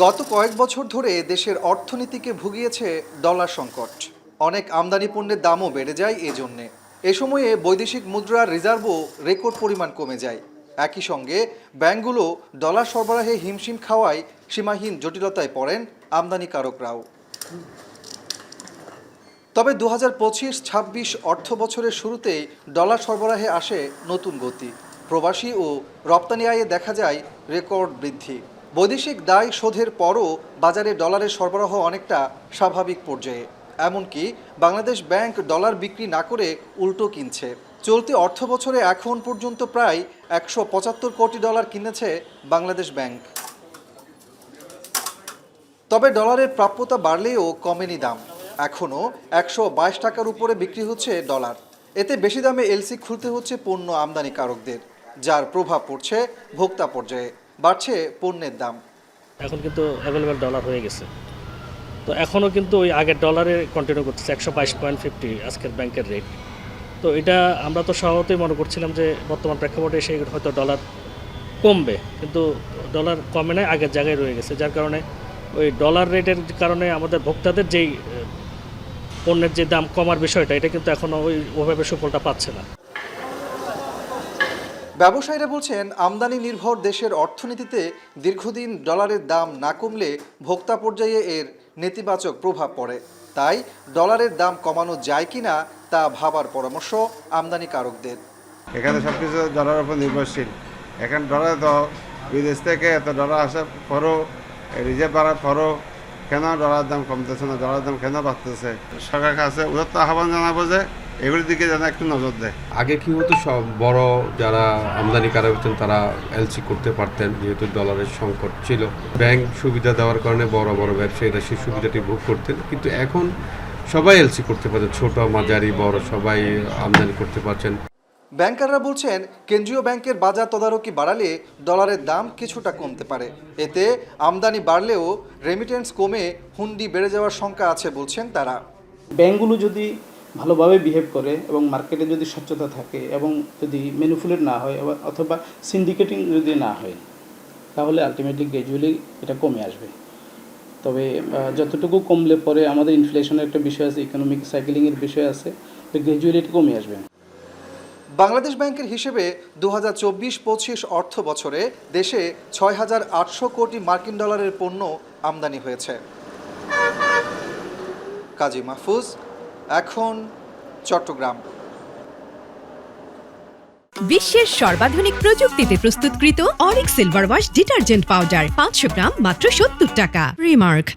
গত কয়েক বছর ধরে দেশের অর্থনীতিকে ভুগিয়েছে ডলার সংকট। অনেক আমদানি পণ্যের দামও বেড়ে যায় এজন্যে। এ সময়ে বৈদেশিক মুদ্রার রিজার্ভও রেকর্ড পরিমাণ কমে যায়। একই সঙ্গে ব্যাংকগুলো ডলার সরবরাহে হিমশিম খাওয়ায় সীমাহীন জটিলতায় পড়েন আমদানিকারকরাও। তবে 2025-26 অর্থ বছরের শুরুতেই ডলার সরবরাহে আসে নতুন গতি। প্রবাসী ও রপ্তানি আয়ে দেখা যায় রেকর্ড বৃদ্ধি। বৈদেশিক দায় শোধের পরও বাজারে ডলারের সরবরাহ অনেকটা স্বাভাবিক পর্যায়ে। এমনকি বাংলাদেশ ব্যাংক ডলার বিক্রি না করে উল্টো কিনছে। চলতি অর্থ বছরে এখন পর্যন্ত প্রায় 175 কোটি ডলার কিনেছে বাংলাদেশ ব্যাংক। তবে ডলারের প্রাপ্যতা বাড়লেও কমেনি দাম। এখনও 122 টাকার উপরে বিক্রি হচ্ছে ডলার। এতে বেশি দামে এলসি খুলতে হচ্ছে পণ্য আমদানিকারকদের, যার প্রভাব পড়ছে ভোক্তা পর্যায়ে। বাড়ছে পণ্যের দাম। এখন কিন্তু অ্যাভেলেবেল ডলার হয়ে গেছে, তো এখনও কিন্তু ওই আগের ডলারে কন্টিনিউ করতেছে 122.50 আজকের ব্যাংকের রেট। তো এটা আমরা তো স্বভাবতই মনে করছিলাম যে বর্তমান প্রেক্ষাপটে এসে হয়তো ডলার কমবে, কিন্তু ডলার কমে নাই, আগের জায়গায় রয়ে গেছে। যার কারণে ওই ডলার রেটের কারণে আমাদের ভোক্তাদের যেই পণ্যের যে দাম কমার বিষয়টা, এটা কিন্তু এখনও ওইভাবে সুফলটা পাচ্ছে না। ব্যবসায়ীরা বলছেন, আমদানি নির্ভর দেশের অর্থনীতিতে দীর্ঘদিন ডলারের দাম না কমলে ভোক্তা পর্যায়ে এর নেতিবাচক প্রভাব পড়ে। তাই ডলারের দাম কমানো যায় কিনা তা ভাবার পরামর্শ আমদানিকারকদের। এখানে সব কিছু ডলারের উপর নির্ভরশীল। এখন ডলার তো বিদেশ থেকে এত ডলার আসার পরও, রিজার্ভ বাড়ার পরও কেন ডলারের দাম কমতেছে না, ডলারের দাম কেন বাড়তেছে? সরকার কাছে উদাত্ত আহ্বান জানাবো যে এগুলির দিকে যেন একটু নজর দেয়। আগে কি হতো, সব বড় যারা আমদানিকারক হতেন তারা এলসি করতে পারতেন, যেহেতু ডলারের সংকট ছিল। ব্যাংক সুবিধা দেওয়ার কারণে বড় বড় ব্যবসায়ীরা সেই সুবিধাটি ভোগ করতেন, কিন্তু এখন সবাই এলসি করতে পারছেন, ছোট মাঝারি বড় সবাই আমদানি করতে পারছেন। ব্যাংকাররা বলছেন, কেন্দ্রীয় ব্যাংকের বাজার তদারকি বাড়ালে ডলারের দাম কিছুটা কমতে পারে। এতে আমদানি বাড়লেও রেমিটেন্স কমে হুন্ডি বেড়ে যাওয়ার শঙ্কা আছে বলছেন তারা। ব্যাংকগুলো যদি ভালোভাবে বিহেভ করে এবং মার্কেটে যদি স্বচ্ছতা থাকে এবং যদি ম্যানিপুলেট না হয় অথবা সিন্ডিকেটিং যদি না হয়, তাহলে আলটিমেটলি গ্র্যাজুয়ালি এটা কমে আসবে। তবে যতটুকু কমলে পরে আমাদের ইনফ্লেশনের একটা বিষয় আছে, ইকোনমিক সাইকেলিংয়ের বিষয় আছে, তো গ্র্যাজুয়ালি এটা কমে আসবে। বাংলাদেশ ব্যাংকের হিসেবে 2024-25 অর্থ বছরে দেশে 6,800 কোটি মার্কিন ডলারের পণ্য আমদানি হয়েছে। কাজী মাহফুজ, এখন চট্টগ্রাম। বিশ্বের সর্বাধুনিক প্রযুক্তিতে প্রস্তুতকৃত Arik silver wash detergent powder 500 গ্রাম মাত্র 70 টাকা। রিমার্ক।